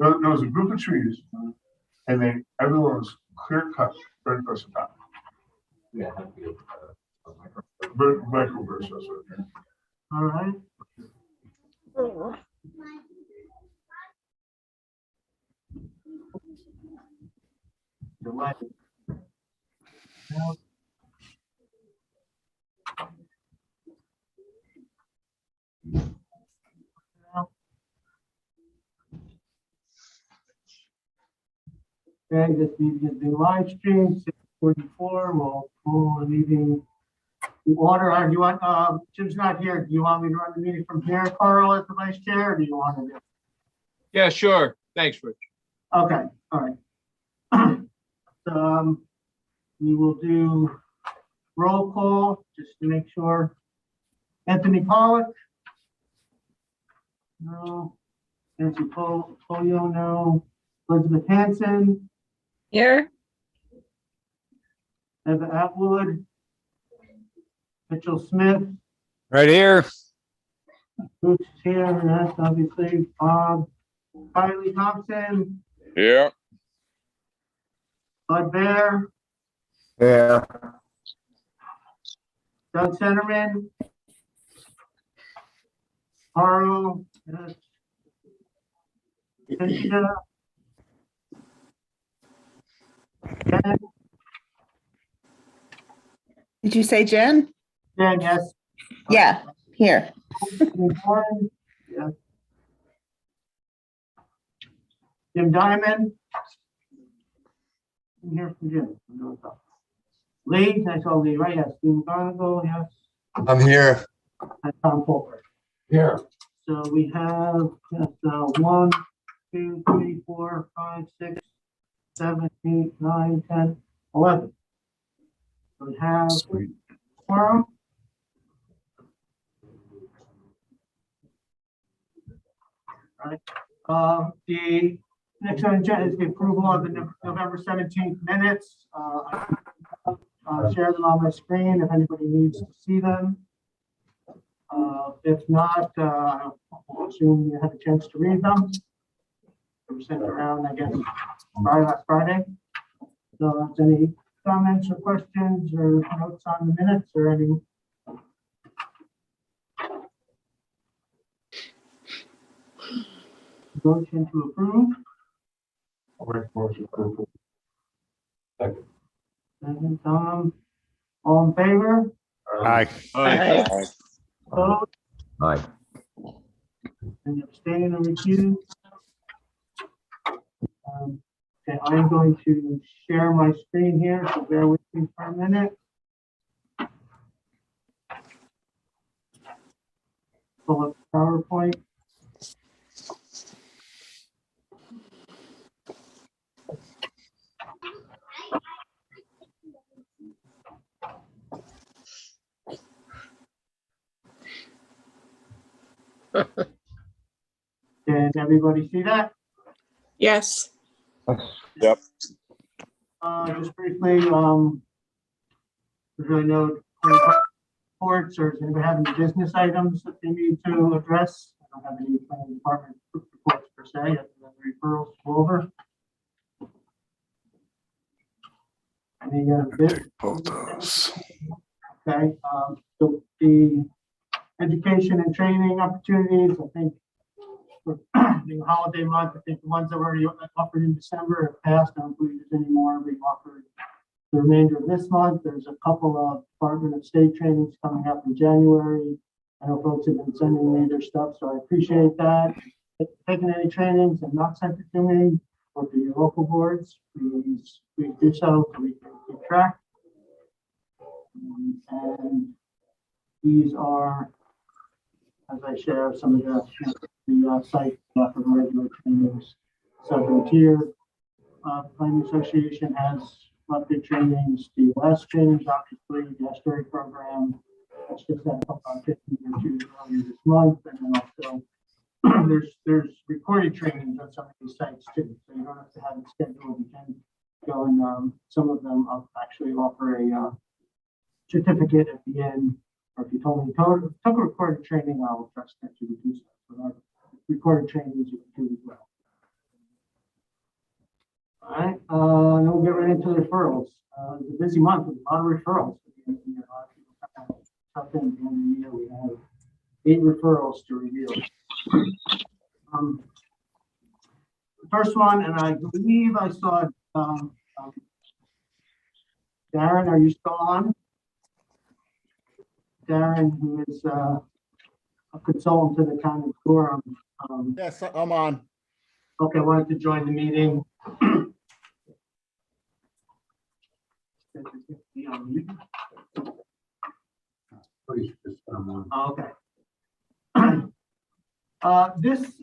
There was a group of trees, and then everyone was clear cut right across the top. Yeah. Microburst, that's what it is. All right. Delighted. Okay, this meeting is being live streamed, 6:44. We'll pull the meeting to order. Do you want, Jim's not here. Do you want me to run the meeting from here, Carl, as the vice chair, or do you want to do? Yeah, sure. Thanks, Rich. Okay, all right. We will do roll call just to make sure. Anthony Pollock? No. Nancy Polio, no. Elizabeth Hanson? Here. Eva Atwood? Mitchell Smith? Right here. Bruce is here, and that's obviously Bob. Kylie Thompson? Yeah. Bud Bear? Yeah. Doug Centerman? Harlow? Yes. Cynthia? Jen? Did you say Jen? Jen, yes. Yeah, here. Warren? Yes. Jim Diamond? I'm here from Jim. Lee, I saw Lee, right? Yes. Steve McGonigal, yes. I'm here. And Tom Fulmer. Here. So we have just 1, 2, 3, 4, 5, 6, 7, 8, 9, 10, 11. We have quorum. All right. The next on the agenda is the approval of the November 17th minutes. I'll share them on my screen if anybody needs to see them. If not, I'll assume you had a chance to read them. They were sent around, I guess, last Friday. So, if any comments or questions or notes on the minutes or any? Motion to approve. I'll make a motion to approve. Second, Tom, all in favor? Aye. Aye. Opposed? Aye. And abstain or recuse? Okay, I'm going to share my screen here, so bear with me for a minute. Pull up PowerPoint. Can everybody see that? Yes. Yep. Just briefly, there's really no reports, or does anybody have any business items that they need to address? I don't have any planning department reports per se, other than referrals to go over. Any bit? Both those. Okay, so the education and training opportunities, I think, for being holiday month, I think the ones that were already offered in December have passed. I don't believe there's any more being offered the remainder of this month. There's a couple of Department of State trainings coming up in January. I know folks have been sending me their stuff, so I appreciate that. If you've taken any trainings and not sent it to me or to your local boards, please do so we can keep track. And these are, as I share, some of the site for the regular trainings. So here, Planning Association has monthly trainings, the last trainings, obviously, the estuary program. That's just that 15 or 2 earlier this month, and then also there's recorded trainings on some of these sites too, so you don't have to have it scheduled. You can go and some of them actually offer a certificate at the end. Or if you told me took a recorded training, I'll trust that you would do so. So recorded trainings you can do as well. All right, then we'll get right into the referrals. It's a busy month with a lot of referrals. Up in the end of the year, we have 8 referrals to review. The first one, and I believe I saw Darren, are you still on? Darren, who is a consultant to the town of Durham. Yes, I'm on. Okay, wanted to join the meeting. Okay. This is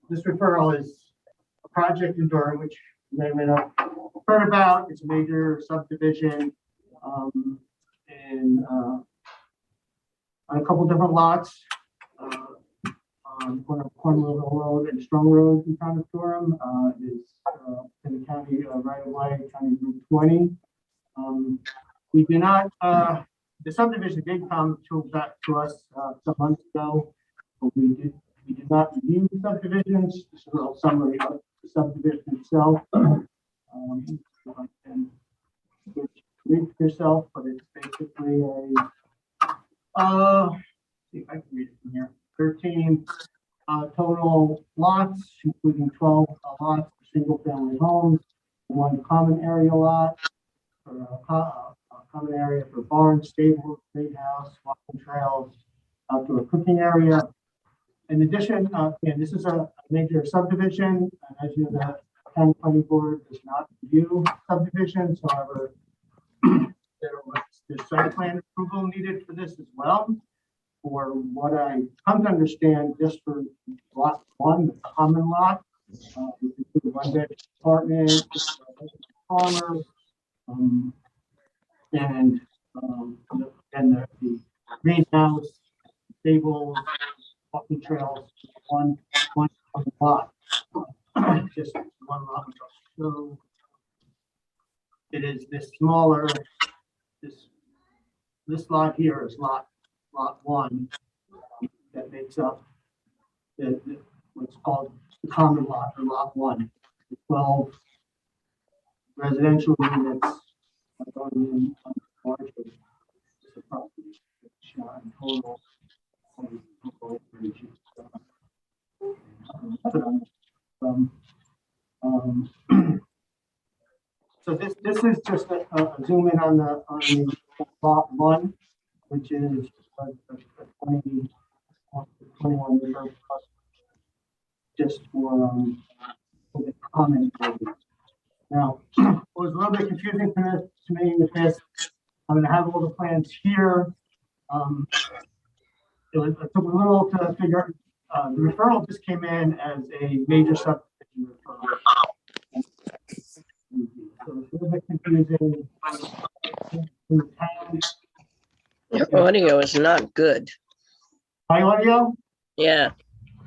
this referral is a project in Durham, which you may or may not have heard about. It's a major subdivision in on a couple different lots. On Cornwall Road and Strong Road in town of Durham is in the county right of way, County Route 20. We do not, the subdivision did come back to us some months ago, but we did not review the subdivisions. This is a little summary of the subdivision itself. And read for yourself, but it's basically a, see if I can read it from here. 13 total lots, including 12 lots for single-family homes, 1 common area lot, a common area for barns, stables, greenhouse, walking trails, outdoor cooking area. In addition, again, this is a major subdivision. As you know, the county planning board does not review subdivisions. However, there's site plan approval needed for this as well. For what I come to understand, just for lot 1, the common lot, which includes a 1-bed apartment, farmer, and the greenhouse, stables, walking trails, one lot, just one lot. So it is this smaller. This lot here is lot 1 that makes up what's called the common lot, or lot 1. The 12 residential units are going in on larger property, which in total so this is just a zoom in on the lot 1, which is a 21 acre plus, just for the common area. Now, it was a little bit confusing to me with this. I'm going to have all the plans here. It took a little to figure out. The referral just came in as a major subdivision referral. So it's a little bit confusing. Your audio is not good. My audio? Yeah.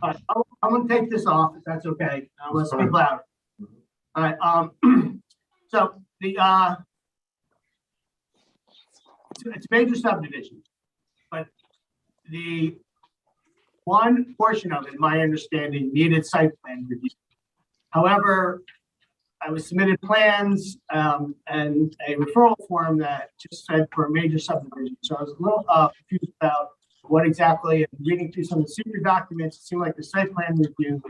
All right, I'm going to take this off if that's okay. Let's speak louder. All right. So it's a major subdivision, but the one portion of it, in my understanding, needed site plan review. However, I was submitted plans and a referral form that just said for a major subdivision. So I was a little confused about what exactly, and reading through some of the secret documents, it seemed like the site plan review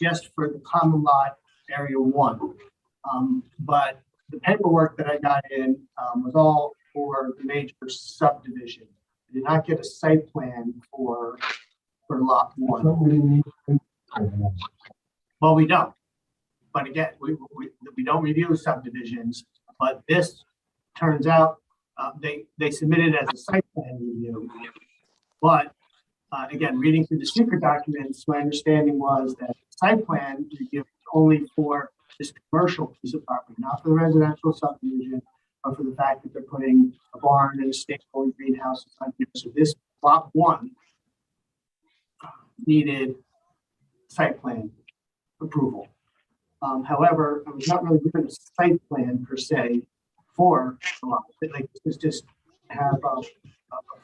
just for the common lot area 1. But the paperwork that I got in was all for the major subdivision. I did not get a site plan for lot 1. Well, we don't. But again, we don't review subdivisions. But this turns out they submitted as a site plan review. But again, reading through the secret documents, my understanding was that site plan review only for this commercial piece of property, not for the residential subdivision, but for the fact that they're putting a barn and a stable and greenhouse on here. So this lot 1 needed site plan approval. However, I was not really given a site plan per se for the lot. Like this is just have a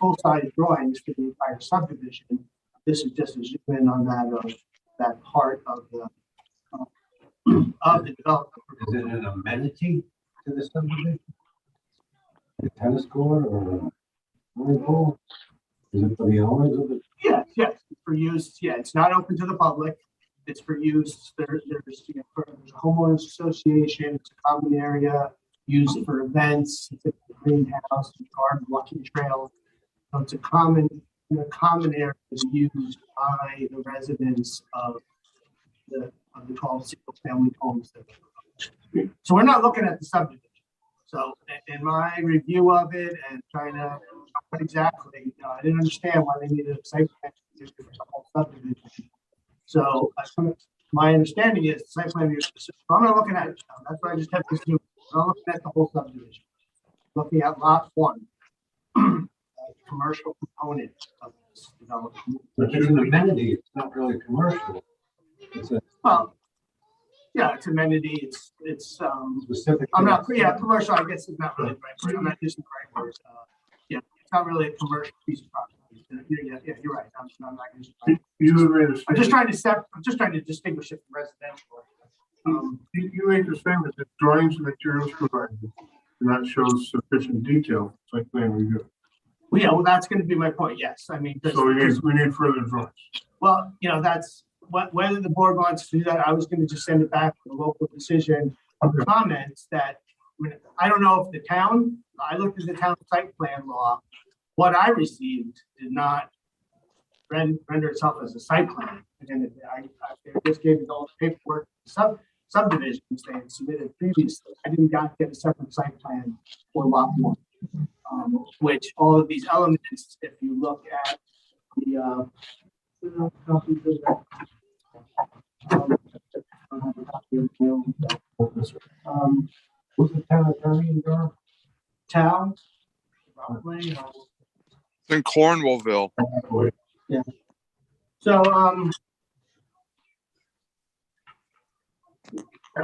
full-size drawings for the entire subdivision. This is just a zoom in on that of that part of the development. Is it an amenity to the subdivision? A tennis court or a swimming pool? Is it for the owners of it? Yes, yes, for use, yeah, it's not open to the public. It's for use, there's a homeowners association, it's a common area used for events, it's a greenhouse, garden, walking trail. So it's a common area used by the residents of the 12 single-family homes. So we're not looking at the subdivision. So in my review of it and trying to, but exactly, I didn't understand why they needed a site plan for the whole subdivision. So my understanding is the site plan, so I'm not looking at it. That's why I just have this new, I'm looking at the whole subdivision. Looking at lot 1, commercial component of this development. But it's an amenity, it's not really commercial. It's a Well, yeah, it's amenity, it's specific. I'm not, yeah, commercial, I guess it's not really the right word. I'm not using the right words. Yeah, it's not really a commercial piece of property. Yeah, you're right. I'm not using the right word. I'm just trying to distinguish it from residential. You made the statement that drawings and materials provided do not show sufficient detail, site plan review. Well, yeah, well, that's going to be my point. Yes, I mean, So we need further drawings. well, that's whether the board wants to do that. I was going to just send it back to the local decision of comments that I don't know if the town. I looked at the town site plan law. What I received did not render itself as a site plan. And I just gave it all the paperwork, subdivisions they had submitted previously. I didn't get a separate site plan for lot 1, which all of these elements, if you look at the Who's the town attorney in Durham? town, probably, It's in Cornwallville. so, I'm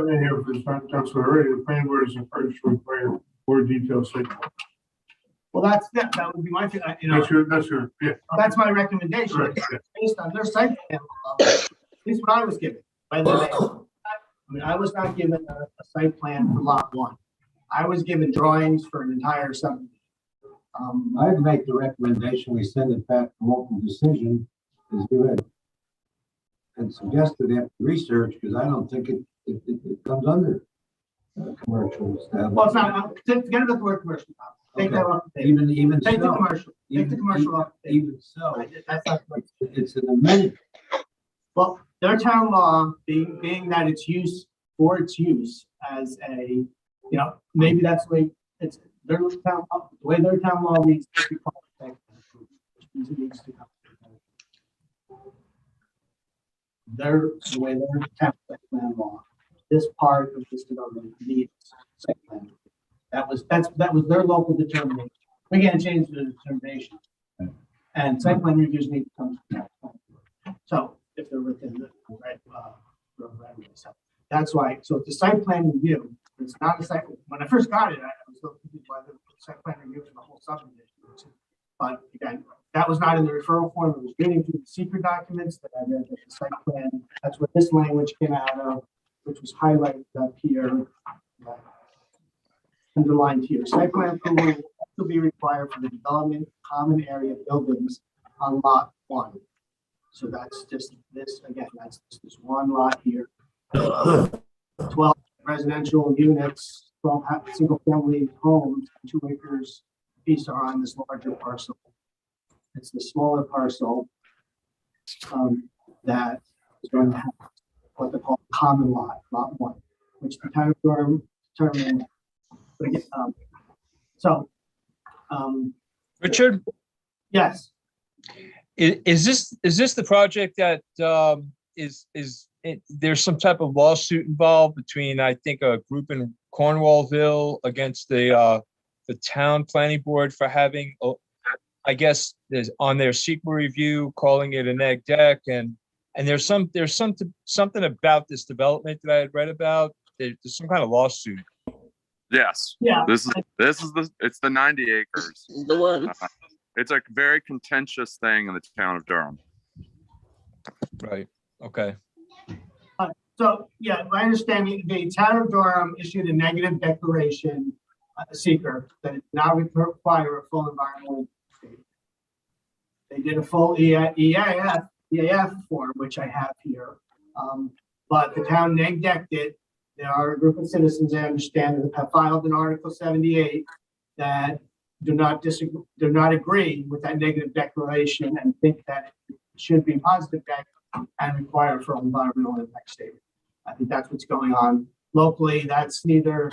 in here for the that's already, the planning board is encouraged to require more detailed site plan. well, that would be my, That's your, yeah. that's my recommendation, Right, yeah. based on their site plan. At least what I was given, whether they, I was not given a site plan for lot 1. I was given drawings for an entire subdivision. I'd make the recommendation, we send it back to local decision, as you had suggested after research, because I don't think it comes under commercial establishment. Well, it's not, forget about the word commercial. Take that off the table. Even Take the so, commercial, take the commercial off the table. even so, That's not right. it's an amenity. Well, their town law being that it's used for its use as a, maybe that's the way it's their town, the way their town law reads. The way their town site plan law, this part of this development needs site plan. That was their local determination. We can't change the determination. And site plan reviews need to come to town plan. So if they're within the right, so that's why. So it's a site plan review. It's not a site. When I first got it, I was looking by the site plan review for the whole subdivision. But again, that was not in the referral form. It was getting through the secret documents that I read. The site plan. That's where this language came out of, which was highlighted up here, underlined here. Site plan approval will also be required for the development of common area buildings on lot 1. So that's just this, again, that's just this one lot here. 12 residential units, 12 single-family homes, 2 acres piece are on this larger parcel. It's the smaller parcel that is going to have what they call common lot, lot 1, which the town of Durham determined. Richard, Yes. is this the project that there's some type of lawsuit involved between, I think, a group in Cornwallville against the town planning board for having, I guess, there's on their secret review calling it a neg deck, and there's something about this development that I had read about. There's some kind of lawsuit. Yes. Yeah. It's the 90 acres. The one. It's a very contentious thing in the town of Durham. Right. Okay, So, yeah, my understanding, the town of Durham issued a negative declaration, seeker, that it now require a full environmental statement. They did a full EAF form, which I have here. But the town neg-decked it. There are a group of citizens, I understand, that have filed an Article 78 that do not agree with that negative declaration and think that it should be positive deck and require for environmental impact statement. I think that's what's going on locally. That's neither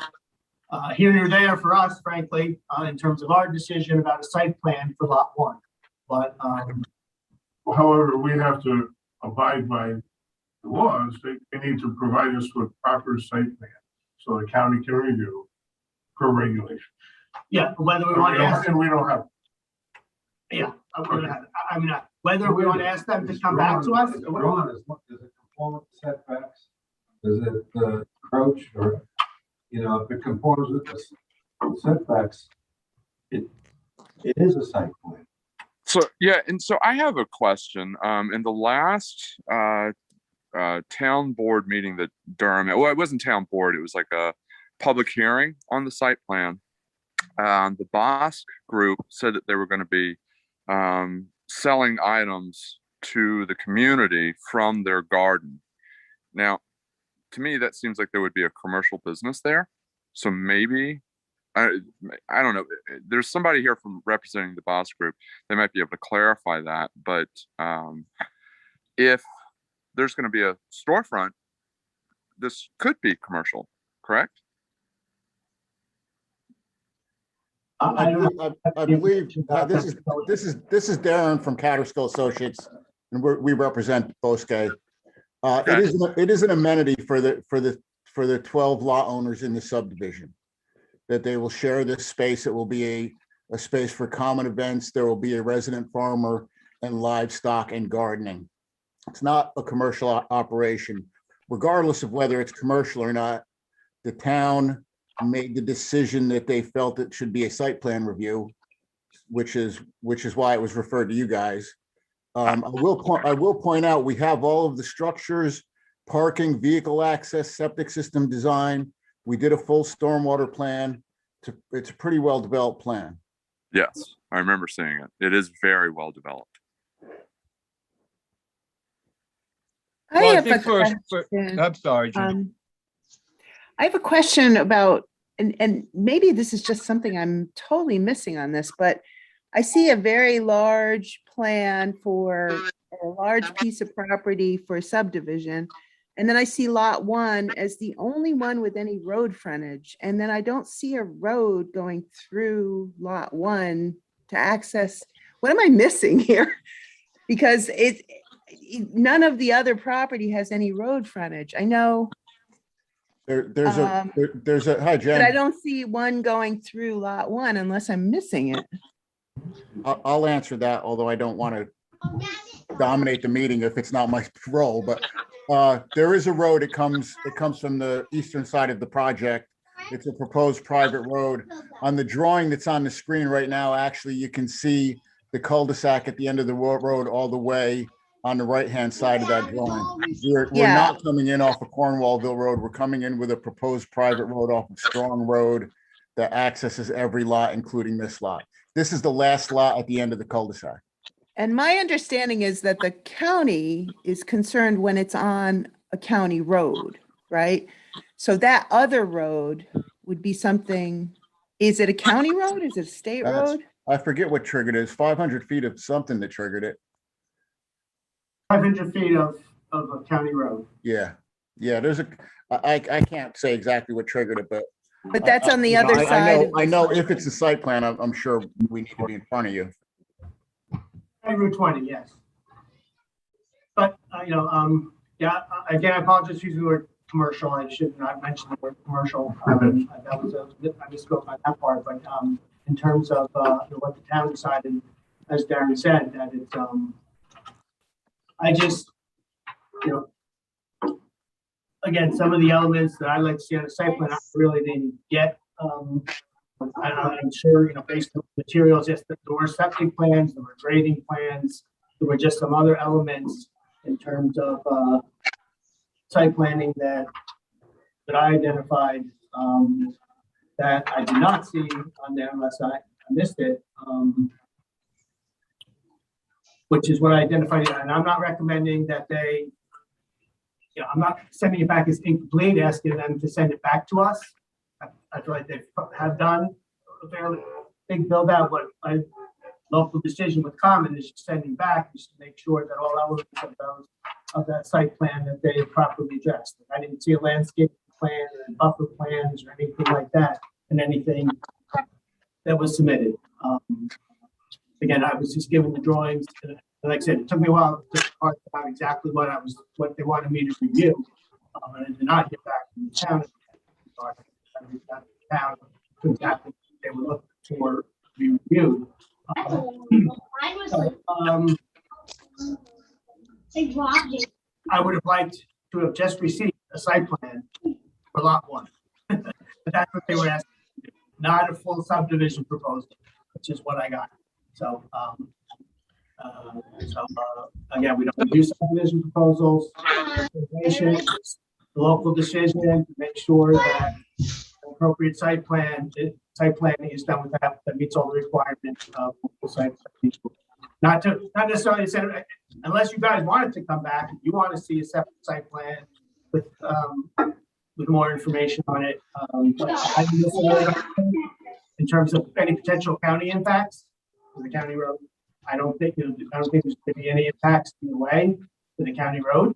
here nor there for us, frankly, in terms of our decision about a site plan for lot 1. But However, we have to abide by the laws. They need to provide us with proper site plan so the county can review per regulation. yeah, whether we want to ask And them, we don't have. yeah, I mean, whether we want to ask them to come back to us. Ron, does it conform with setbacks? Does it approach or, if it conforms with the setbacks, it is a site plan. So yeah, and so I have a question. In the last town board meeting that Durham, well, it wasn't town board, it was like a public hearing on the site plan. The Bosk group said that they were going to be selling items to the community from their garden. Now, to me, that seems like there would be a commercial business there. So maybe, I don't know. There's somebody here from representing the Bosk group. They might be able to clarify that. But if there's going to be a storefront, this could be commercial, correct? I believe this is Darren from Catterskill Associates, and we represent Bosque. It is an amenity for the 12 lot owners in the subdivision, that they will share this space. It will be a space for common events. There will be a resident farmer and livestock and gardening. It's not a commercial operation. Regardless of whether it's commercial or not, the town made the decision that they felt it should be a site plan review, which is why it was referred to you guys. I will point out, we have all of the structures, parking, vehicle access, septic system design. We did a full stormwater plan. It's a pretty well developed plan. Yes, I remember seeing it. It is very well developed. I well, I have think a for, question. I'm sorry, Jim. I have a question about, and maybe this is just something I'm totally missing on this, but I see a very large plan for a large piece of property for subdivision. And then I see lot 1 as the only one with any road frontage. And then I don't see a road going through lot 1 to access. What am I missing here? Because none of the other property has any road frontage. I know. There's a hi, Jen. But I don't see one going through lot 1 unless I'm missing it. I'll answer that, although I don't want to dominate the meeting if it's not my role, but there is a road. It comes from the eastern side of the project. It's a proposed private road. On the drawing that's on the screen right now, actually, you can see the cul-de-sac at the end of the road all the way on the right-hand side of that drawing. We're not coming in off of Cornwallville Road. We're coming in with a proposed private road off of Strong Road that accesses every lot, including this lot. This is the last lot at the end of the cul-de-sac. And my understanding is that the county is concerned when it's on a county road, right? So that other road would be something, is it a county road? Is it a state road? I forget what triggered it. It's 500 feet of something that triggered it. 500 feet of a county road. Yeah. There's I can't say exactly what triggered it, but That's on the other side. I know if it's a site plan, I'm sure we need to be in front of you. Route 20, yes. But, yeah, again, I apologize if you were commercial. I should not mention the word commercial. That was I misspoke on that part, but in terms of what the town decided, as Darren said, that it's, I just, again, some of the elements that I'd like to see on the site plan, I really didn't get. I'm sure, based on the materials, yes, there were septic plans, there were grading plans, there were just some other elements in terms of, site planning that I identified, that I did not see on there unless I missed it, which is what I identified, and I'm not recommending that they, I'm not sending it back as incomplete, asking them to send it back to us. I feel like they have done a fairly big build out, but my local decision with Common is just sending back just to make sure that all elements of that site plan that they have properly addressed. I didn't see a landscape plan or buffer plans or anything like that and anything that was submitted. Again, I was just given the drawings, and like I said, it took me a while to parse out exactly what they wanted me to review. And I did not get back from the town. So I reached out to the town to exactly what they were looking for to be reviewed. I would have liked to have just received a site plan for lot 1. But that's what they were asking, not a full subdivision proposal, which is what I got. So, again, we don't do subdivision proposals. The local decision to make sure that appropriate site planning is done with that meets all the requirements of local site plan. Not necessarily say, unless you guys wanted to come back, if you want to see a separate site plan with more information on it. In terms of any potential county impacts to the county road, I don't think there's going to be any impacts either way to the county road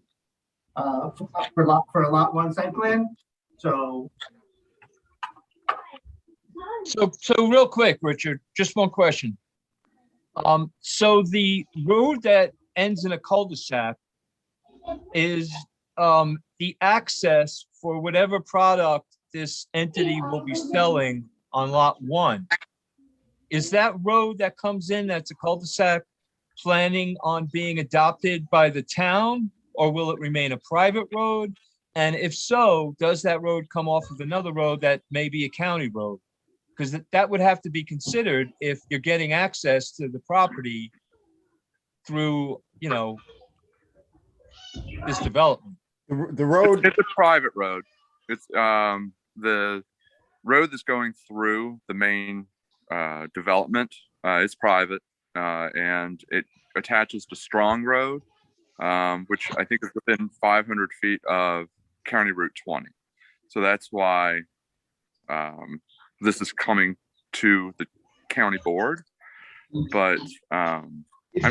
for a lot 1 site plan. So real quick, Richard, just one question. So the road that ends in a cul-de-sac is the access for whatever product this entity will be selling on lot 1. Is that road that comes in, that's a cul-de-sac, planning on being adopted by the town, or will it remain a private road? And if so, does that road come off of another road that may be a county road? Because that would have to be considered if you're getting access to the property through, this development. The road, It's a private road. It's the road that's going through the main development is private, and it attaches to Strong Road, which I think is within 500 feet of County Route 20. So that's why this is coming to the county board. But I'm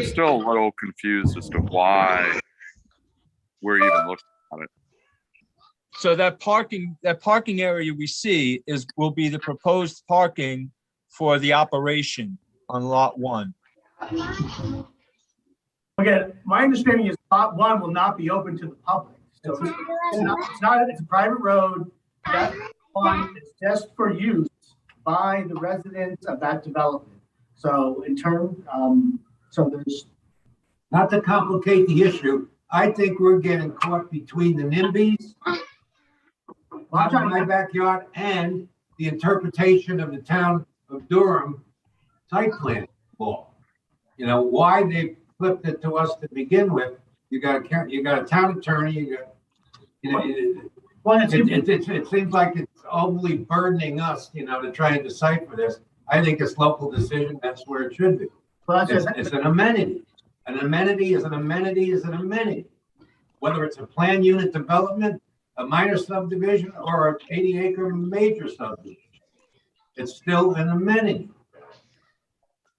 still a little confused as to why we're even looking at it. So that parking area we see will be the proposed parking for the operation on lot 1. again, my understanding is lot 1 will not be open to the public. So it's a private road. That one is just for use by the residents of that development. So in turn, so there's Not to complicate the issue, I think we're getting caught between the NIMBYs, my backyard, and the interpretation of the town of Durham site plan law. Why they flipped it to us to begin with. You got a town attorney, it seems like it's overly burdening us, to try and decipher this. I think it's local decision, that's where it should be. It's an amenity. An amenity is an amenity is an amenity. Whether it's a planned unit development, a minor subdivision, or an 80-acre major subdivision, it's still an amenity.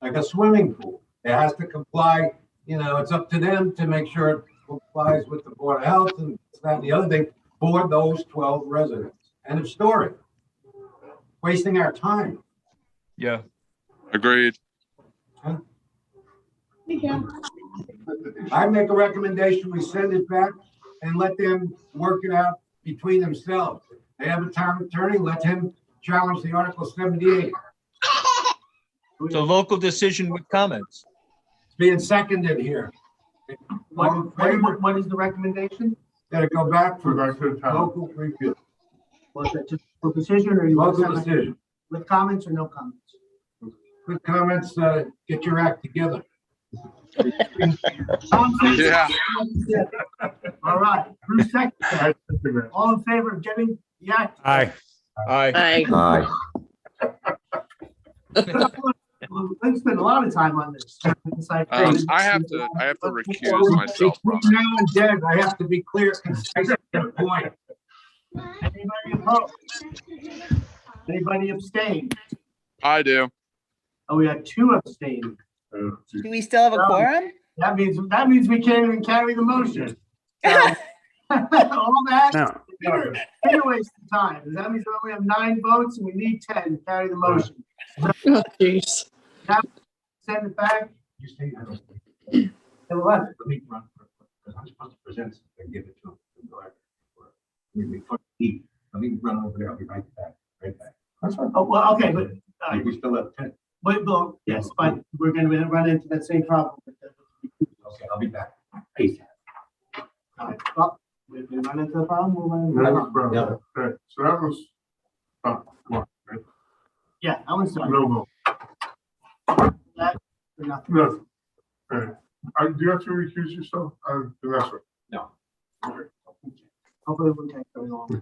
Like a swimming pool. It has to comply, it's up to them to make sure it complies with the Board of Health and that and the other thing for those 12 residents. End of story. Wasting our time. Yeah. Agreed. I make a recommendation, we send it back and let them work it out between themselves. They have a town attorney, let him challenge the Article 78. So local decision with comments. It's being seconded here. what is the recommendation? Gotta go back Go for back to the town. local review. Was it just for decision or you want Local to decision. with comments or no comments? Good comments, get your act together. Yeah. All right, Bruce second. All in favor of getting the act? Aye. Aye. Aye. Let's spend a lot of time on this. It's like, I have to recuse myself from it. Now and then, I have to be clear, concise, to the point. Anybody opposed? Anybody abstain? I do. Oh, we had 2 abstaining. Do we still have a quorum? That means we can't even carry the motion. So, all that, No. it's a waste of time. That means we only have 9 votes and we need 10 to carry the motion. Oh, jeez. Send it back. You say I don't. And what? Let me run because I'm supposed to present something and give it to him. Let me run over there. I'll be right back. That's fine. Oh, well, okay, but, We still have 10. wait, well, yes, but we're gonna run into that same problem. Okay, I'll be back. Peace. All right, well, we run into the problem, we'll run into the That was problem. problem. Okay, so that was, one, right? Yeah, I was done. No vote. That, or nothing. Nothing. Okay. Do you have to recuse yourself? That's right. No. Hopefully it won't take very long.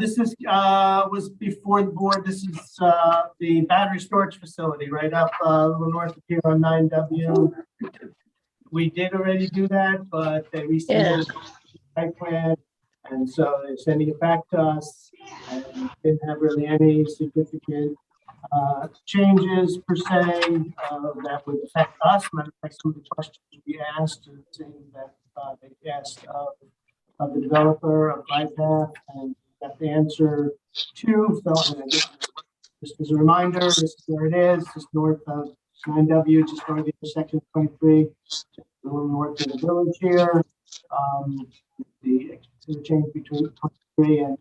This is, was before the board. This is, the battery storage facility right up, a little north of here on 9W. We did already do that, but they resubmitted the site plan. And so they're sending it back to us and didn't have really any significant, changes per se, that would affect us. Matter of fact, some of the questions we asked, saying that, they asked, of the developer of bypass and got the answer to. So, and just as a reminder, this is where it is, just north of 9W, just north of the intersection of 23, just a little north of the village here. The interchange between 23 and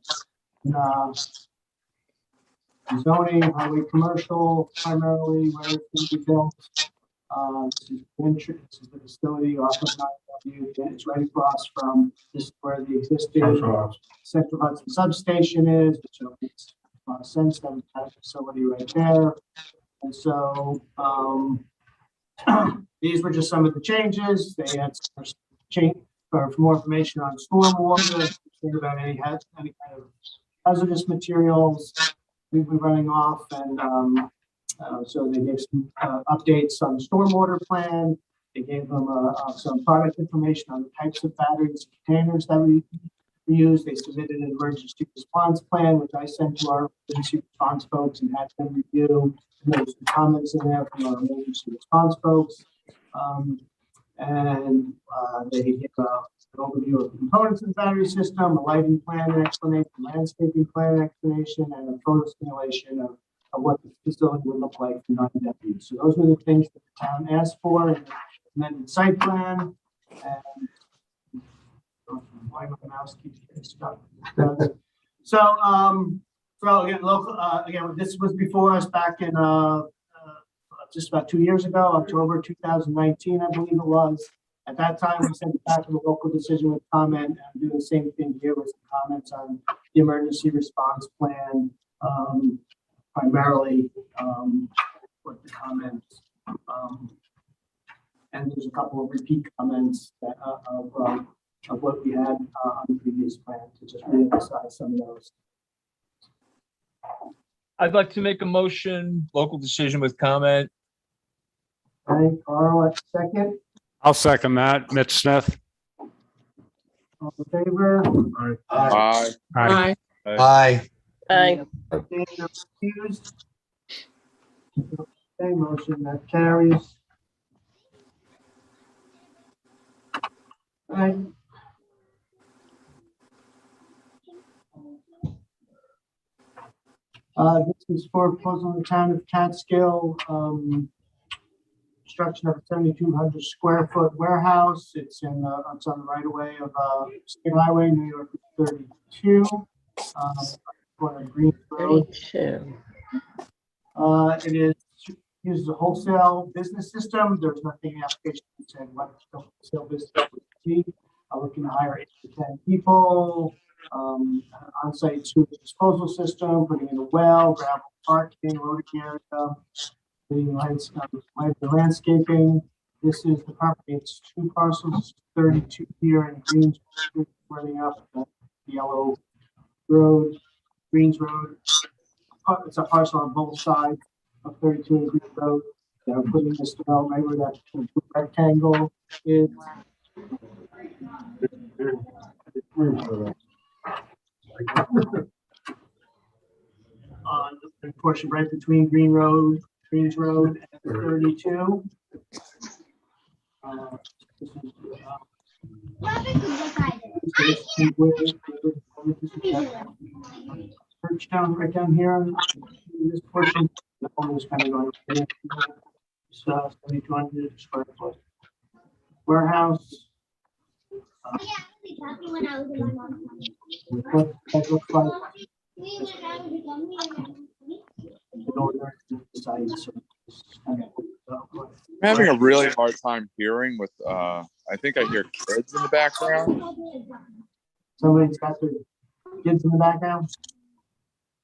zoning, highway commercial, primarily where it's going to be built. This is the entrance, this is the facility off of 9W, and it's right across from this is where the existing Central Hudson substation is, which makes a lot of sense, that we have a facility right there. And so, these were just some of the changes. They had some change for more information on stormwater, about any kind of hazardous materials we've been running off, and so they gave some updates on the stormwater plan. They gave them some product information on the types of batteries and containers that we use. They submitted an emergency response plan, which I sent to our emergency response folks and had them review. And there was some comments in there from our emergency response folks. And they give an overview of the components of the battery system, a lighting plan and explanation, landscaping plan and explanation, and a photo simulation of what the facility would look like from 9W. So those were the things that the town asked for, and then the site plan. And why my mouse keeps getting stuck. So again, local. Again, this was before us back in just about 2 years ago, October 2019, I believe it was. At that time, we sent it back to the local decision with comment. I'm doing the same thing here with some comments on the emergency response plan, primarily with the comments. And there's a couple of repeat comments that, of what we had on the previous plan to just reemphasize some of those. I'd like to make a motion, local decision with comment. All right, Carl, at second. I'll second that. Mitch Smith. All in favor? Aye. Aye. Aye. Aye. Abstained or recused? Okay, motion that carries. All right. This is for proposal in the town of Catskill, construction of a 7,200 square foot warehouse. It's on the right of way of State Highway, New York 32, corner of Greene Road. 32. It is uses a wholesale business system. There's nothing in the application that said what the wholesale business would be. I'm looking to hire 8 to 10 people. On-site sewage disposal system, putting in a well, gravel parking, loading area, the landscaping. This is the property, it's two parcels, 32 here and Green's running up the yellow road, Green's Road. It's a parcel on both sides of 32 and Green Road. They're putting this development where that rectangle is. On the portion right between Green's Road and 32. Church down right down here on this portion, the home is kind of going. So 7,200 square foot warehouse. What that looks like. I'm having a really hard time hearing with, I think I hear kids in the background. Somebody's got their kids in the background.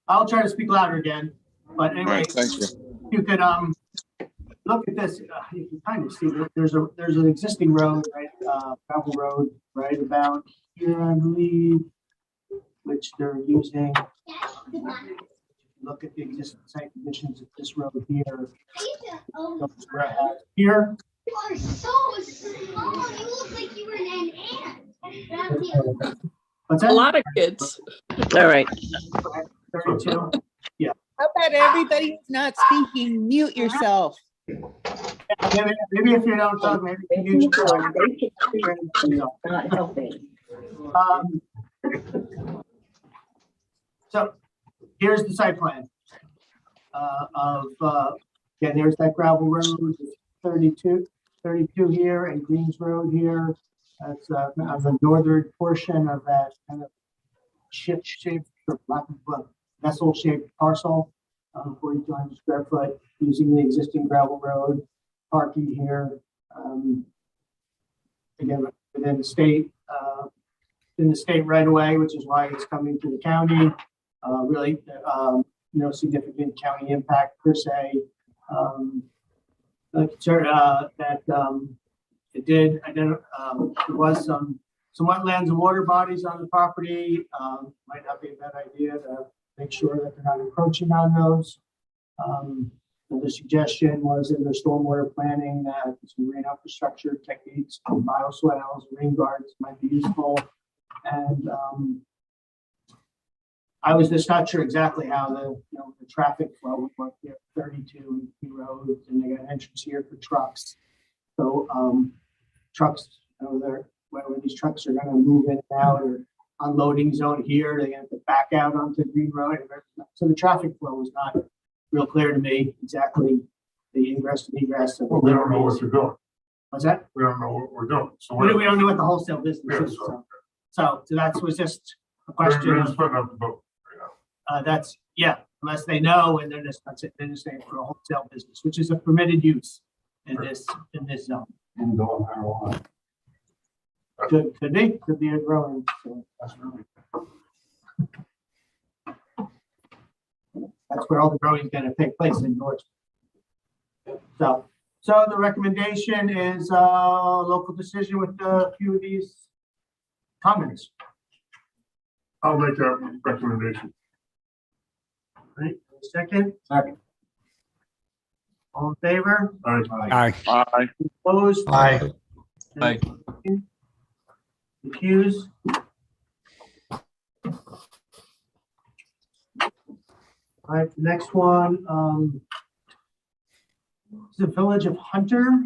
I'll try to speak louder again, but All anyway, right, thank you. you could look at this. You can kind of see that there's an existing road, right? Gravel road, right about here, I believe, which they're using. Look at the existing site conditions of this road here. Here. You are so small. You look like you were an ant. What's A that? lot of kids. All right. 32. How about everybody who's not speaking, mute yourself? Maybe if you don't talk, maybe you can Not helping. So here's the site plan again, there's that gravel road, 32 here and Green's Road here. That's on the northern portion of that kind of shaped vessel shaped parcel, 4,200 square foot, using the existing gravel road, parking here. Again, within the state, in the state right away, which is why it's coming to the county. Really, no significant county impact per se. It did identify, there was some wetlands and water bodies on the property. Might not be a bad idea to make sure that they're not encroaching on those. The suggestion was in the stormwater planning that some rain infrastructure techniques, bioswales, rain guards might be useful. And I was just not sure exactly how the traffic flow would work here. 32 roads, and they got an entrance here for trucks. So trucks, whether these trucks are going to move in and out, or unloading zone here, they have to back out onto Green Road. So the traffic flow was not real clear to me exactly the ingress and egress. Well, we don't know what they're doing. What's that? We don't know what we're doing. So We don't know what the wholesale business is. So that was just a question. We're just putting up the boat. That's, unless they know, and they're just saying for a wholesale business, which is a permitted use in this zone. Indoor marijuana. Could be a growing. So That's really. that's where all the growing is going to take place indoors. So the recommendation is local decision with a few of these comments. I'll make that recommendation. Right, second, Second. all in favor, Aye. Aye. opposed? Aye. Aye. Accused? All right, the next one, is the Village of Hunter.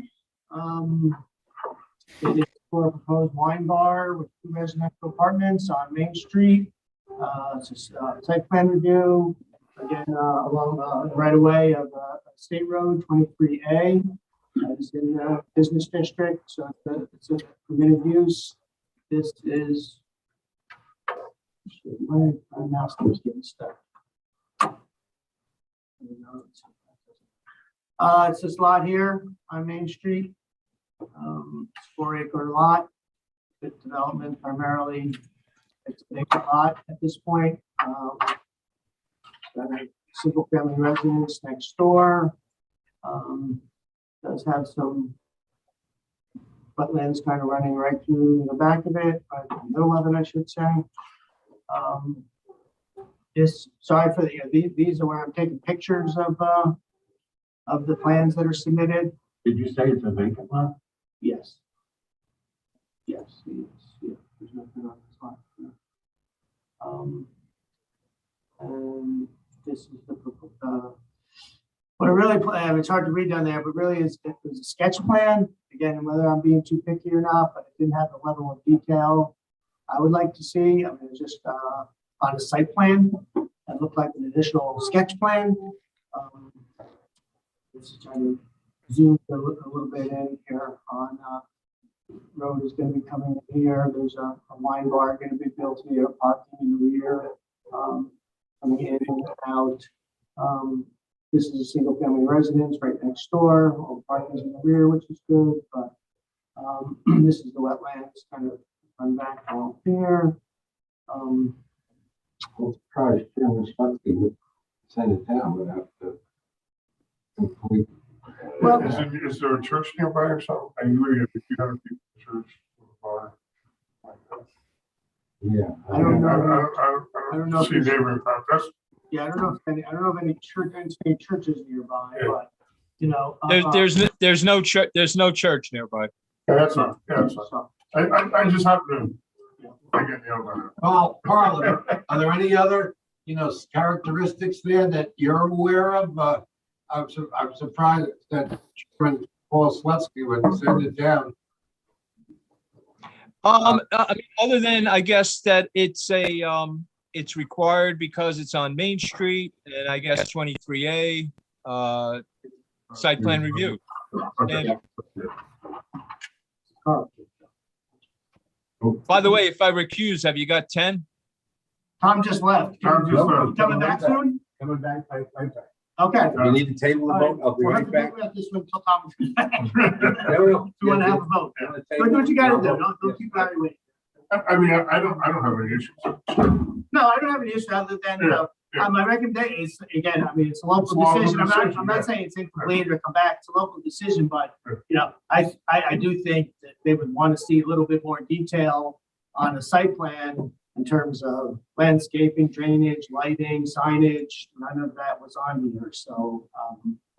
It is for a proposed wine bar with 2 residential apartments on Main Street. It's a site plan review, again, along the right of way of State Road 23A. It's in the business district, so it's a permitted use. This is, my mouse keeps getting stuck. It's this lot here on Main Street. It's 4-acre lot. Good development, primarily it's an acre lot at this point. Got a single family residence next door. Does have some wetlands kind of running right through the back of it, right in the middle of it, I should say. Sorry for these are where I'm taking pictures of the plans that are submitted. Did you say it's a vacant lot? Yes. Yes, yeah, there's nothing on this lot. And this is the, what it really, it's hard to read down there, but really is a sketch plan. Again, whether I'm being too picky or not, but it didn't have the level of detail I would like to see. I mean, it's just on a site plan that looked like an additional sketch plan. This is trying to zoom a little bit in here on road is going to be coming in here. There's a wine bar going to be built here, parking in the rear, coming in and out. This is a single family residence right next door. All parking in the rear, which is good, but this is the wetlands kind of run back along here. Well, surprised Chairman Sputsky would send it down without the complete. Well, Is there a church nearby or something? I usually have a few hundred people in church. Or Yeah. I don't know. I don't know. See neighboring contests. Yeah, I don't know if any churches nearby, Yeah. but you know, There's no church, church nearby. Yeah, that's not. Yeah, that's not. I just happen to. I get nailed on it. Well, Carl, are there any other, characteristics there that you're aware of? I'm surprised that Chairman Paul Slutsky would send it down. I mean, other than I guess that it's it's required because it's on Main Street and I guess 23A site plan review. Okay. By the way, if I recuse, have you got 10? Tom just left. Tom just left. Coming back soon? Coming back, right back. Okay. We need to table the vote. I'll be We'll have right to back. think about this one until Tom comes back. No. You want to have a vote? Do what you gotta do. Don't keep Larry waiting. I mean, I don't have any issues. No, I don't have any issue other than, my recommendation is, again, I mean, it's a local It's a local decision. I'm decision, not yeah. saying it's incomplete or come back. It's a local decision, but, I do think that they would want to see a little bit more detail on a site plan in terms of landscaping, drainage, lighting, signage. None of that was on here, so,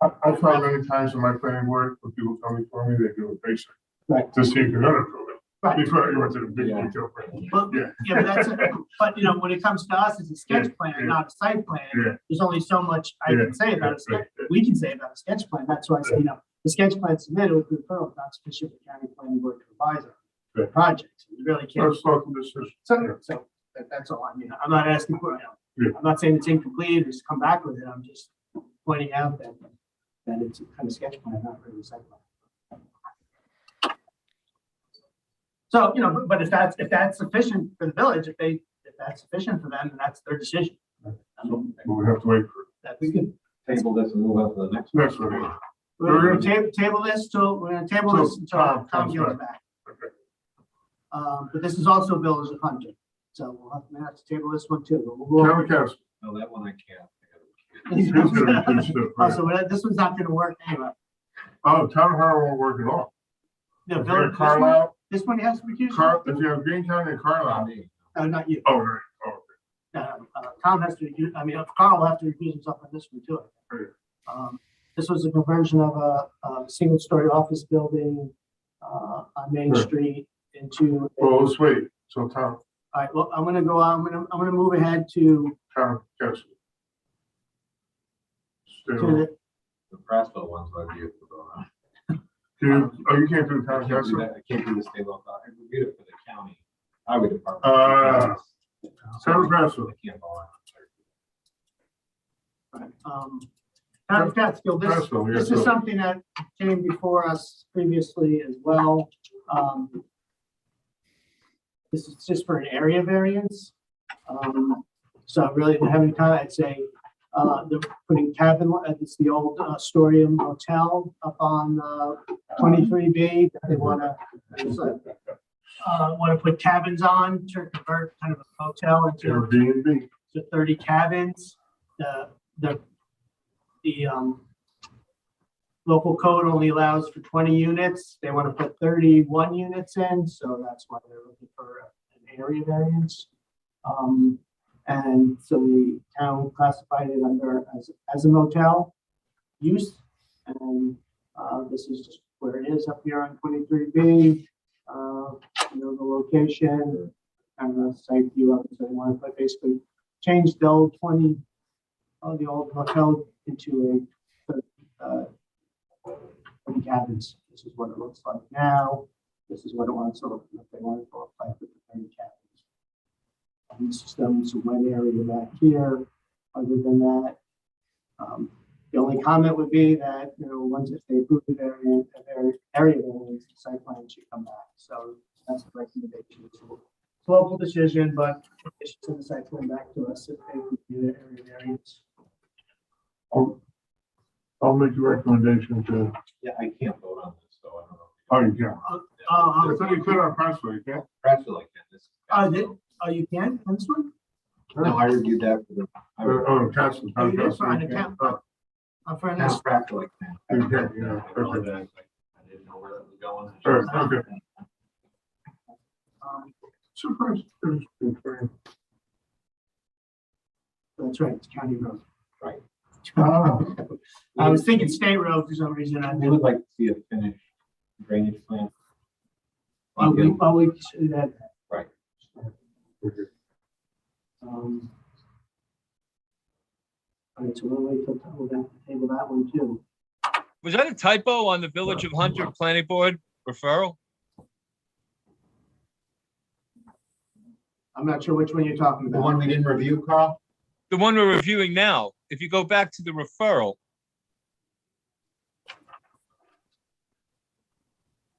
I found many times in my planning work, when people tell me for me, they do a basic. Right. To see if you're gonna approve it. Right. Before you went to the big Yeah. detail plan. Well, Yeah. yeah, but that's, when it comes to us, it's a sketch plan, Yeah. not a site plan. Yeah. There's only so much I Yeah. can say about a sketch, Yeah. we can say about a sketch plan. That's why I say, the sketch plan submitted with referral, not sufficient for county planning board to revise on the Right. project. You really can't. First local decision. So that's all. I mean, I'm not asking for, Yeah. I'm not saying it's incomplete, just come back with it. I'm just pointing out that it's a kind of sketch plan, not really a site plan. So, but if that's sufficient for the village, if that's sufficient for them, then that's their decision. But we have to wait for That we can, Table this and move on to the next one. next one. we're gonna table this until Tom Tom's gets back. back. Okay. But this is also Village of Hunter. So we'll have to table this one too. But we'll go Chairman Castle. No, that one I can't. He's gonna recuse too, Oh, right. so this one's not gonna work anyway. Oh, town hall won't work at all. No, If you're in Village, Carlisle, this one has to recuse. if you have Green County and Carlisle. Not you. Oh, right. Oh, Tom has to, Carl will have to recuse himself on this one too. okay. This was a conversion of a single-story office building on Main Sure. Street into. Well, let's wait. So Tom, All right, well, I'm gonna go on, I'm gonna move ahead to town Castle. Still, the, The Prasville ones might be able to go on. you can't do I town can't do Castle? that. I can't do the state law. I can do it for the county highway department. Town Castle. I can't go on. Town of Catskill, Castle, this yes, is sir. something that came before us previously as well. This is just for an area variance. So I really didn't have any time. I'd say, they're putting cabin, it's the old Astoria Motel up on 23B. They wanna put cabins on to convert kind of a hotel into Airbnb. 30 cabins. The local code only allows for 20 units. They want to put 31 units in, so that's why they're looking for an area variance. And so the town classified it under as a motel use. And this is just where it is up here on 23B. You know, the location and the site view of it. So they want to basically change the old the old hotel into a 20 cabins. This is what it looks like now. This is what it wants to look like. They want to go apply for the 30 cabins. This is done some wet area back here. Other than that, the only comment would be that, you know, once if they approve the area variance, the site plan should come back. So that's the recommendation. It's a local decision, but it should send the site plan back to us if they do the area variance. I'll make the recommendation to, Yeah, I can't vote on this, so I don't know. oh, you can. I thought you could on Pressway, yeah? Perhaps like that. You can, this one? No, I reviewed that for the. Oh, Castle. Oh, you did find a town. For this. Town practical like that. Okay, yeah, I apologize. I didn't know where that was going. Sure, okay. Surprise. That's right, it's county road. Right. I was thinking state road for some reason. I We would like to see a finished drainage plan. we should do that. Right. All right, so we'll wait till we'll have to table that one too. Was that a typo on the Village of Hunter Planning Board referral? I'm not sure which one you're talking The about. one we didn't review, Carl? The one we're reviewing now. If you go back to the referral,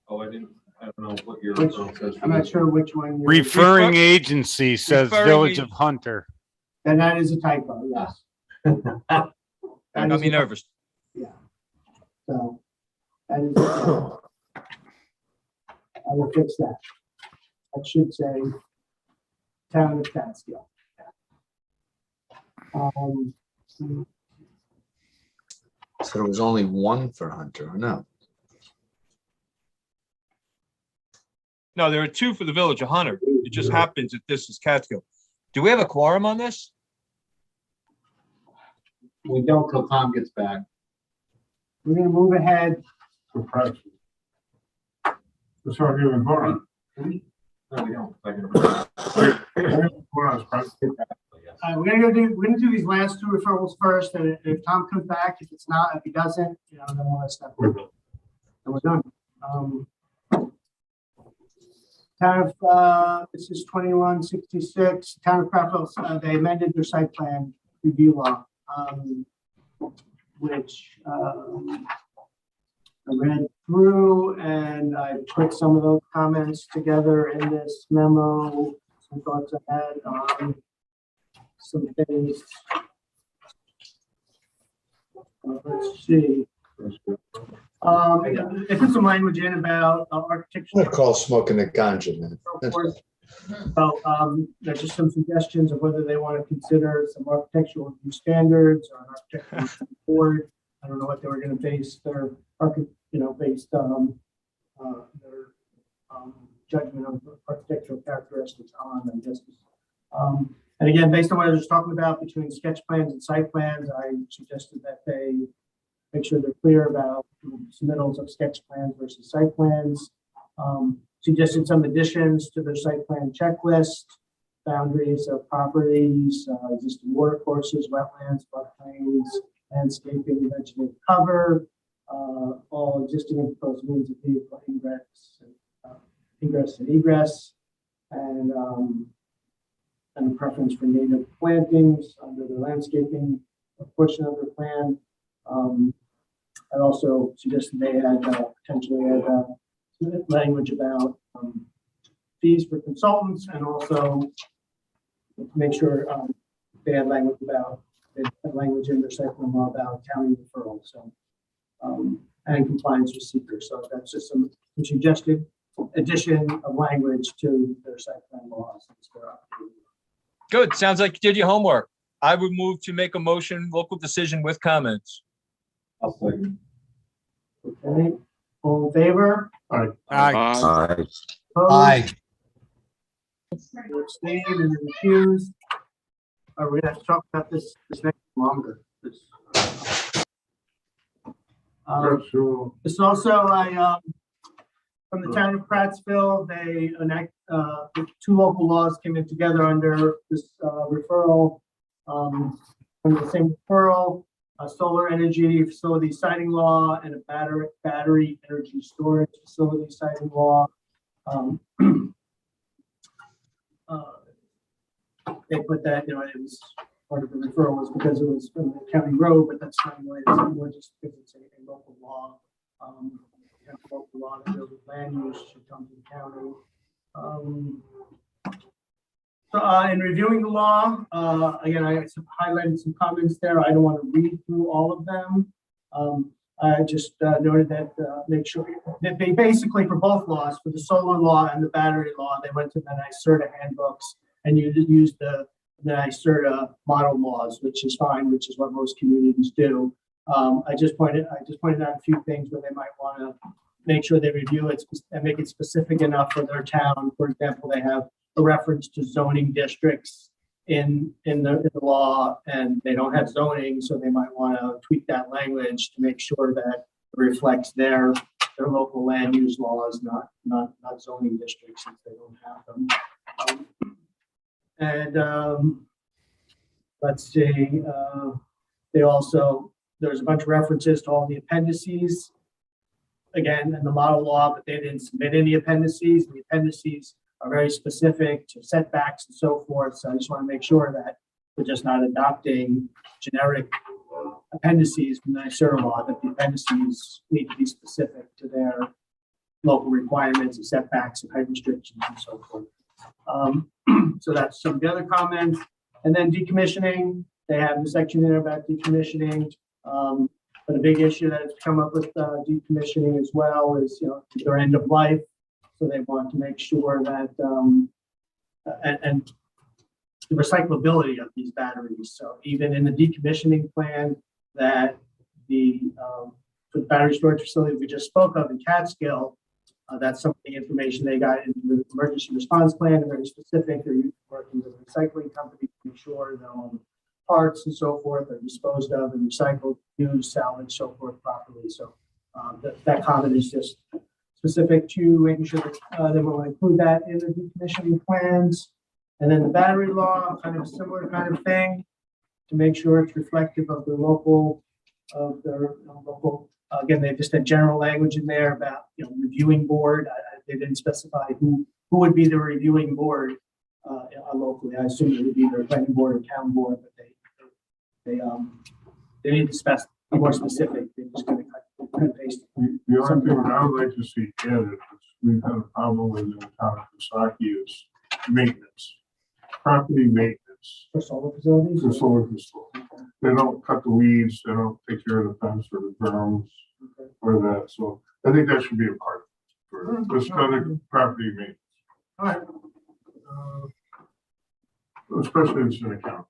Oh, I don't know what your Which- referral says. I'm not sure which one. you're- Referring agency says Referring Village ag- of Hunter. Then that is a typo, yes. that That got is me a- nervous. Yeah. So that is. I will fix that. That should say Town of Catskill. So there was only one for Hunter, or no? No, there are two for the Village of Hunter. It just happens that this is Catskill. Do we have a quorum on this? We don't till Tom gets back. We're gonna move ahead. Surprise. That's how you vote on. No, we don't. We're gonna do these last two referrals first, and if Tom comes back, if it's not, if he doesn't, you know, then we'll step forward. And we're done. Town of, this is 2166, Town of Prattville, they amended their site plan review law, which, I read through and I put some of those comments together in this memo, some thoughts I had on some things. Let's see. I put some language in about architecture. I call smoking a ganja, man. So, there's just some suggestions of whether they want to consider some architectural review standards or an architectural review board. I don't know what they were going to base their based their judgment of architectural characteristics on, I guess. And again, based on what I was talking about between sketch plans and site plans, I suggested that they make sure they're clear about submittals of sketch plans versus site plans. Suggested some additions to their site plan checklist, boundaries of properties, existing water courses, wetlands, floodplains, landscaping, vegetative cover, all existing and proposed means of vehicle ingress and egress, and a preference for native plantings under the landscaping portion of the plan. I also suggested they had potentially add language about fees for consultants, and also to make sure they had language in their site plan law about county referrals, so and compliance with seekers. So that's just some suggested addition of language to their site plan laws. Good. Sounds like you did your homework. I would move to make a motion, local decision with comments. I'll second. Okay, all in favor? Aye. Opposed? Aye. You abstain and recuse. All right, we have to talk about this next longer. Sure. This also, from the town of Prattsville, they enact, the two local laws came in together under this, referral. Under the same referral, a solar energy facility siting law and a battery energy storage facility siting law. They put that, it was part of the referral was because it was from the county road, but that's not really, it's more just because it's a local law. Local law that deals with land use should come to the county. So in reviewing the law, again, I highlighted some comments there. I don't want to read through all of them. I just noted that make sure that they basically for both laws, for the solar law and the battery law, they went to the NYSERDA handbooks and you used the NYSERDA model laws, which is fine, which is what most communities do. I just pointed out a few things where they might want to make sure they review it and make it specific enough for their town. For example, they have a reference to zoning districts in the law, and they don't have zoning, so they might want to tweak that language to make sure that it reflects their local land use laws, not zoning districts, since they don't have them. Let's see. There's a bunch of references to all the appendices, again, in the model law, but they didn't submit any appendices. The appendices are very specific to setbacks and so forth. So I just want to make sure that we're just not adopting generic appendices from the NYSERDA law, that the appendices need to be specific to their local requirements and setbacks and height restrictions and so forth. So that's some of the other comments. And then decommissioning, they have the section there about decommissioning. But a big issue that has come up with decommissioning as well is, their end of life. So they want to make sure that, and the recyclability of these batteries. So even in the decommissioning plan that for the battery storage facility we just spoke of in Catskill, that's some of the information they got into the emergency response plan, and very specific. They're working with a recycling company to make sure that all the parts and so forth are disposed of and recycled, used, salvaged, so forth properly. So that comment is just specific to making sure that they will include that in the decommissioning plans. And then the battery law, kind of a similar kind of thing, to make sure it's reflective of their local, again, they just had general language in there about, reviewing board. They didn't specify who would be the reviewing board locally. I assume it would be their planning board or town board, but they need to be more specific. They just kind of cut and paste. The only thing I would like to see added, which we've had a problem with in the town of Coxsackie, is maintenance, property maintenance. For solar facilities? For solar facilities. They don't cut the weeds, they don't take care of the fence or the berms or that. So I think that should be a part for this kind of property maintenance. All right. Especially in Senate County.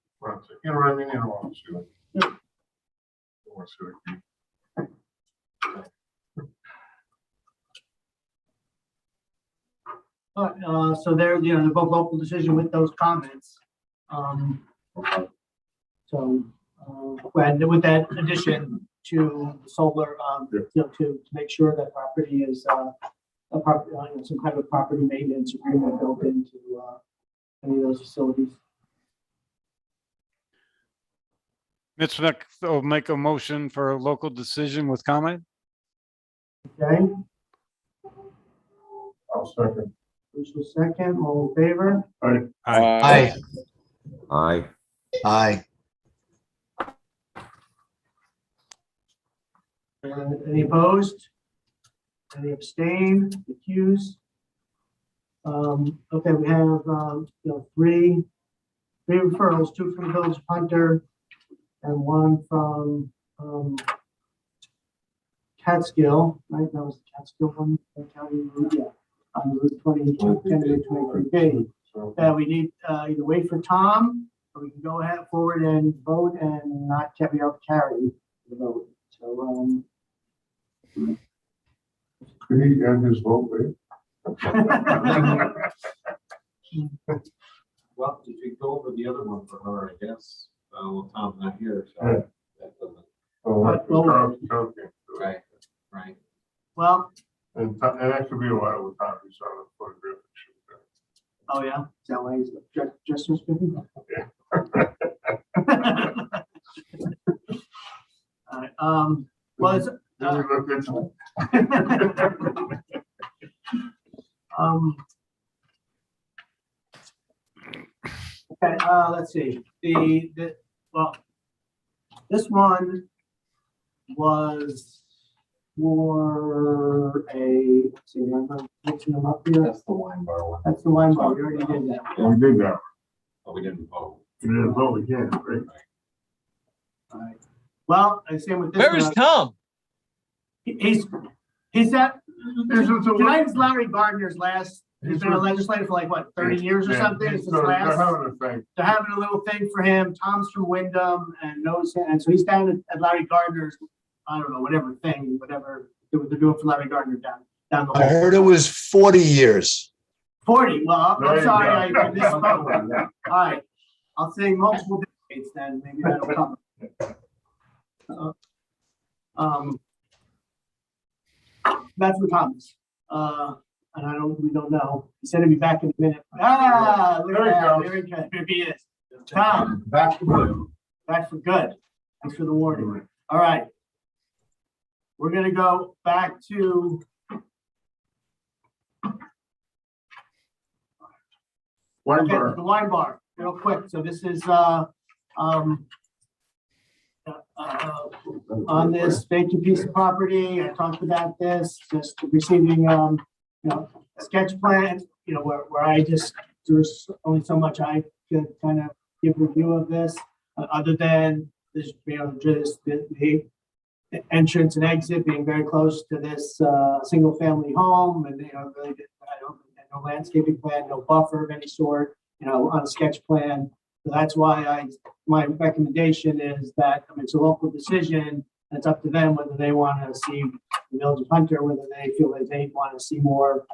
You know what I mean? You don't want to see that. Don't want to see that. So they're both local decision with those comments. And with that addition to solar, to make sure that property is some kind of property maintenance agreement built into any of those facilities. Mitzvah will make a motion for a local decision with comment. Okay. I'll second. Bruce will second. All in favor? Aye. Aye. Any opposed? Any abstain? Accused? Okay, we have three referrals, two from the Village of Hunter and one from Catskill, right? That was the Catskill one, the county route, yeah, on Route 23B. We need either wait for Tom, or we can go ahead forward and vote and not be able to carry the vote. So Could he end his vote, please? Well, if you go over the other one for her, I guess, well, Tom's not here, Yeah. so. That doesn't, Charles can't do it. right, right. Well, And that could be a while with Tom, he's on the photograph. oh yeah, is that why he's just was speaking? Yeah. All right, well, it's, Then we look into okay, let's see, well, this one was for a, let's see, I'm mixing them up here. That's the wine bar one. That's the wine bar, we already did that. Yeah, we did that. Oh, we didn't vote. We didn't vote again, right? All right. Well, I same with this Where is one. Tom? He's at, This is the one- tonight's Larry Gardner's last, he's been a legislator for like, what, 30 years or Yeah, something? It's his so they're last. having a thing. They're having a little thing for him. Tom's from Wyndham and knows him, and so he's down at Larry Gardner's, I don't know, whatever thing, whatever they're doing for Larry Gardner down the I hall. heard it was 40 years. 40, well, There I'm you sorry, I go. misspoke. All right, I'll say multiple decades then, maybe that'll cover. That's for Thomas. And we don't know. He said he'd be back in a minute. Ah, look There at he that. goes. There he goes. There he is. Tom, Back to blue. back for good. Thanks for the warning. All right. We're gonna go back to Wine okay, bar. the wine bar, real quick. So this is on this vacant piece of property. I talked about this, just receiving you know, a sketch plan, you know, where I just, there's only so much I could kind of give review of this, other than this, you know, just the entrance and exit being very close to this single family home, and you know, really, I don't, no landscaping plan, no buffer of any sort, you know, on a sketch plan. So that's why my recommendation is that, I mean, it's a local decision, and it's up to them whether they want to see the Village of Hunter, whether they feel that they want to see more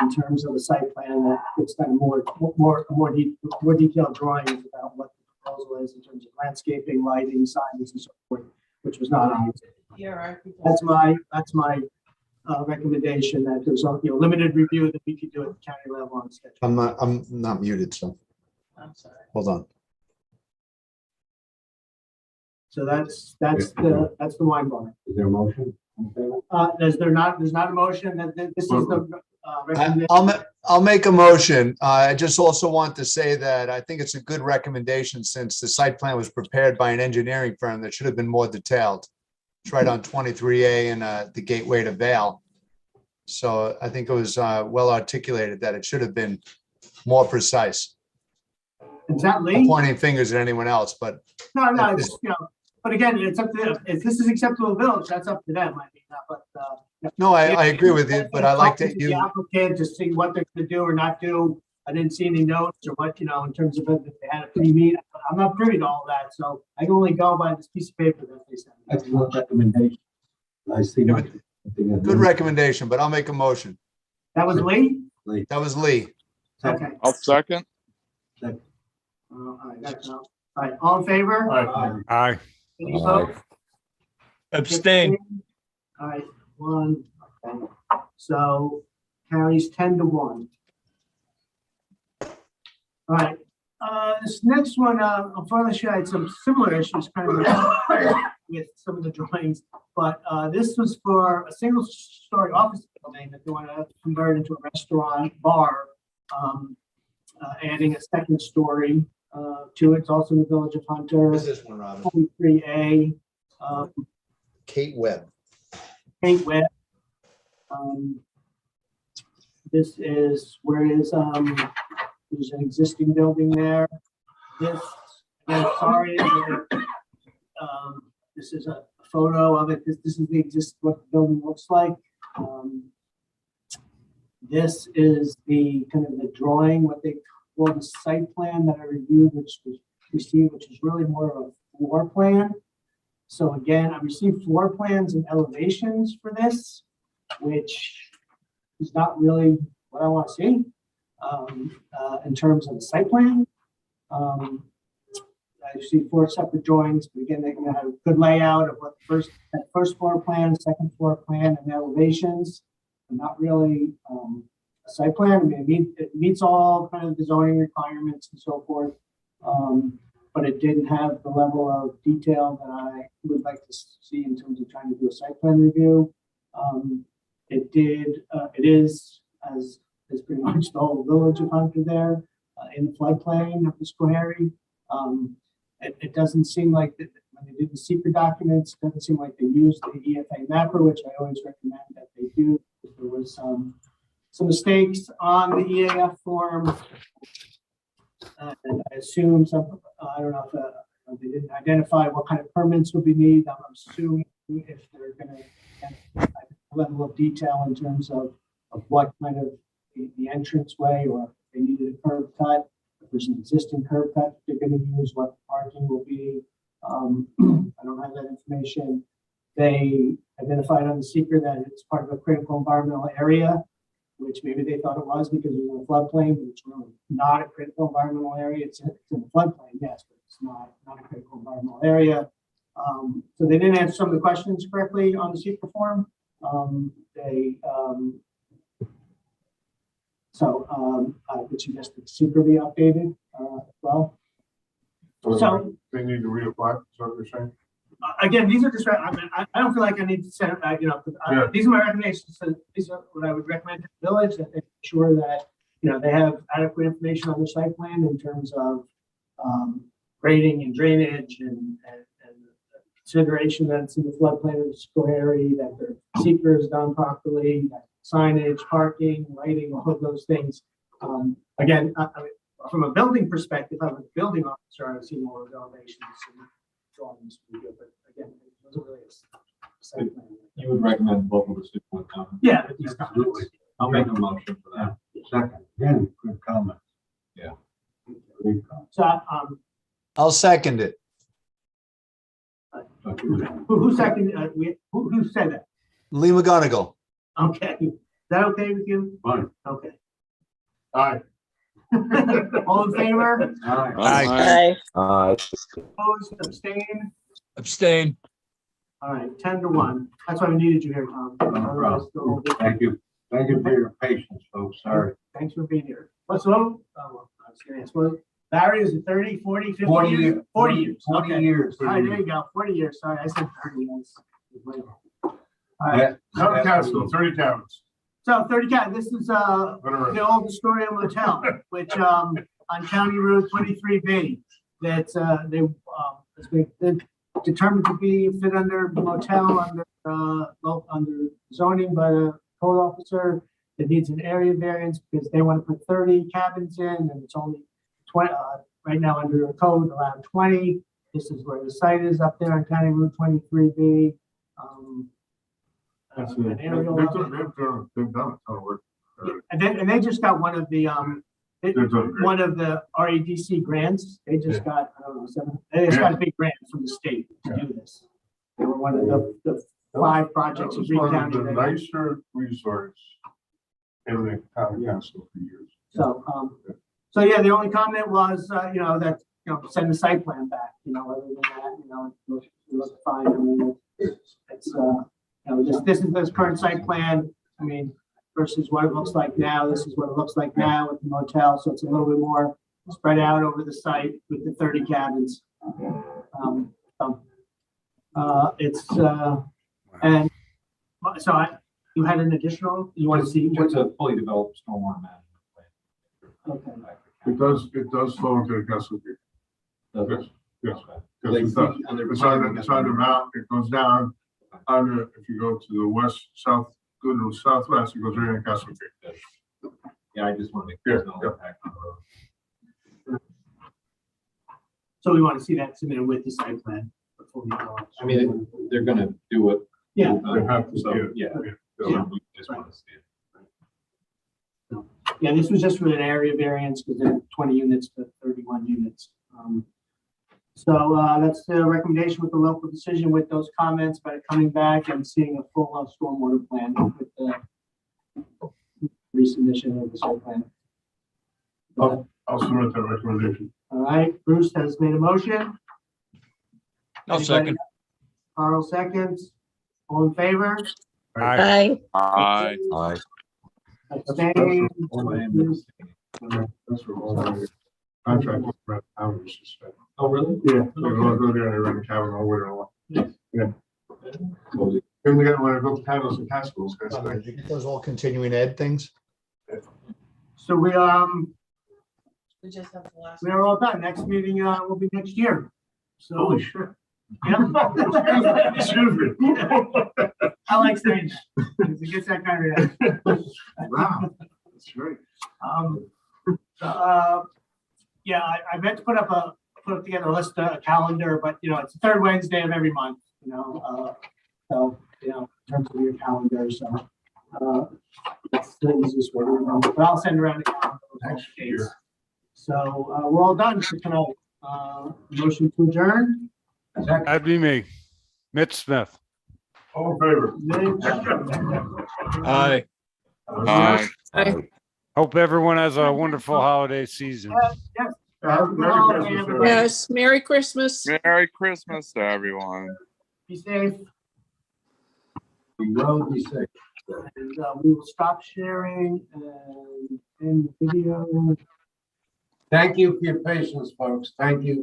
in terms of a site plan that it's kind of more detailed drawings about what the proposal is in terms of landscaping, lighting, signage, and so forth, which was not on. That's my recommendation, that there's a, you know, limited review that we could do at the county level on sketch. I'm not muted, so I'm sorry. hold on. So that's the wine bar. Is there a motion? There's not a motion, that this is the recommendation. I'll make a motion. I just also want to say that I think it's a good recommendation, since the site plan was prepared by an engineering firm that should have been more detailed. It's right on 23A and the gateway to Vale. So I think it was well articulated that it should have been more precise. Is that I'm Lee? pointing fingers at anyone else, but No, it's, you know, but again, it's up to them. If this is acceptable to Village, that's up to them, I mean, but. no, I agree with you, but I like that The you, applicant to see what they're gonna do or not do. I didn't see any notes or what, you know, in terms of if they had a pre-meet. I'm not privy to all that, so I can only go by this piece of paper that they sent. That's one recommendation. I see. Yeah, nothing. good recommendation, but I'll make a motion. That was Lee? That was Lee. Okay. I'll second. All right, that's all. All right, all in favor? Aye. Any opposed? Abstain. All right, one, okay. So carries 10-1. All right, this next one, unfortunately, I had some similar issues kind of with some of the drawings, but this was for a single-story office building that they want to convert into a restaurant bar, adding a second story to it. It's also in the Village of Hunter. Who's this one, Robin? 23A. Kate Webb. Kate Webb. This is where is there's an existing building there. This, again, sorry, this is a photo of it. This is what the building looks like. This is the kind of the drawing, what they call the site plan that I reviewed, which was received, which is really more of a floor plan. So again, I received floor plans and elevations for this, which is not really what I want to see in terms of the site plan. I see 4 separate drawings, but again, they have a good layout of what the first floor plan, second floor plan, and elevations. But not really a site plan. I mean, it meets all kind of the zoning requirements and so forth. But it didn't have the level of detail that I would like to see in terms of trying to do a site plan review. It is, as is pretty much the whole village of Hunter there, in the floodplain of the Schoharie. It doesn't seem like that when they did the secret documents, it doesn't seem like they used the EFA mapper, which I always recommend that they do. There was some mistakes on the EAF form. And I assume I don't know if they didn't identify what kind of permits would be needed. I'm assuming if they're going to have a level of detail in terms of what kind of the entranceway, or if they needed a curb cut, if there's an existing curb cut they're going to use, what the parking will be. I don't have that information. They identified on the seeker that it's part of a critical environmental area, which maybe they thought it was because it was in a floodplain, but it's really not a critical environmental area. It's in the floodplain, yes, but it's not a critical environmental area. So they didn't answer some of the questions correctly on the secret form. I would suggest that the secret be updated as well. So they need to reapply, is that what you're saying? Again, these are just, I don't feel like I need to send it back, these are my recommendations. So these are what I would recommend to the village, that they ensure that, they have adequate information on their site plan in terms of grading and drainage and consideration that it's in the floodplain of the Schoharie, that their seeker is done properly, that signage, parking, lighting, all of those things. Again, from a building perspective, I'm a building officer, I've seen all of the elevations and drawings, but again, it wasn't really a site plan. You would recommend local decision with comments? Yeah, with these comments. I'll make a motion for that. Second, again, good comment. Yeah. Good comment. So, I'll second it. who seconded, who said that? Lee McGonigal. Okay, is that okay with you? Fine. Okay. Aye. All in favor? Aye. Opposed, abstain? Abstain. All right, 10-1. That's why we needed you here, Tom. Otherwise, Thank you. Thank you for your patience, folks. Sorry. Thanks for being here. What's the vote? I was gonna ask, what, Larry, is it 30, 40, 50 40 years? years. 40 years. 40 Okay. years. All right, there you go. 40 years. Sorry, I said 30. All right. Town council, 30 towns. So 30 cat. This is Whatever. the old Astoria Motel, which on County Road 23B. That's it's been determined to be fit under motel under zoning by the code officer. It needs an area variance because they want to put 30 cabins in, and it's only 20 right now under the code allowed 20. This is where the site is up there on County Route 23B. That's An it. aerial They've of it. done a ton of work. And they just got one of the They've done great. one of the REDC grants. They just got, I don't know, they just got a big grant from the state to do this. They were one of the 5 projects in It's Greene one of County. the that- nicer resorts in the county council for years. So yeah, the only comment was, that, send the site plan back, other than that, it looks fine. I mean, it's this is this current site plan. I mean, versus what it looks like now. This is what it looks like now with the motel. So it's a little bit more spread out over the site with the 30 cabins. And so you had an additional, you want to see? It's a fully developed stormwater management plan. Okay. It does flow into the Castle Creek. Does it? Yes. Okay. Yes, it does. It's on the mount, it goes down under, if you go to the west, south, go to the southwest, it goes right in Castle Creek. Yeah, I just want to make sure there's no Yeah. impact on the road. So we want to see that submitted with the site plan before we go. I mean, they're gonna do it. Yeah. They have to So, see it. yeah. Yeah. We just want to see it. Yeah, this was just for an area variance because they're 20 units to 31 units. So that's the recommendation with the local decision with those comments, but coming back and seeing a full stormwater plan with the resubmission of the site plan. I'll submit that recommendation. All right, Bruce has made a motion. I'll second. Carl seconds. All in favor? Aye. Aye. Abstain. That's for all the contract. With hours. Oh, really? Yeah, we all go there and run the cabin all winter long. Yeah. Then we got, when I built panels in Pascal's, that's nice. Those all continuing ed things? So we just have the last. we are all done. Next meeting will be next year. So Holy shit. yeah. Excuse me. I like stage. It gets that kind of reaction. Wow, that's great. Yeah, I meant to put together a list, a calendar, but it's the third Wednesday of every month, so, in terms of your calendar, so, that's the easiest way to remember, but I'll send around the calendar. with all the dates. So, we're all done for tonight. Motion to adjourn. That'd be me. Mitch Smith. All in favor? Mitch. Aye. Aye. Hope everyone has a wonderful holiday season. Yes. Merry Christmas, everybody. Yes, Merry Christmas. Merry Christmas to everyone. Be safe. Well, be safe. And we will stop sharing and end the video. Thank you for your patience, folks. Thank you.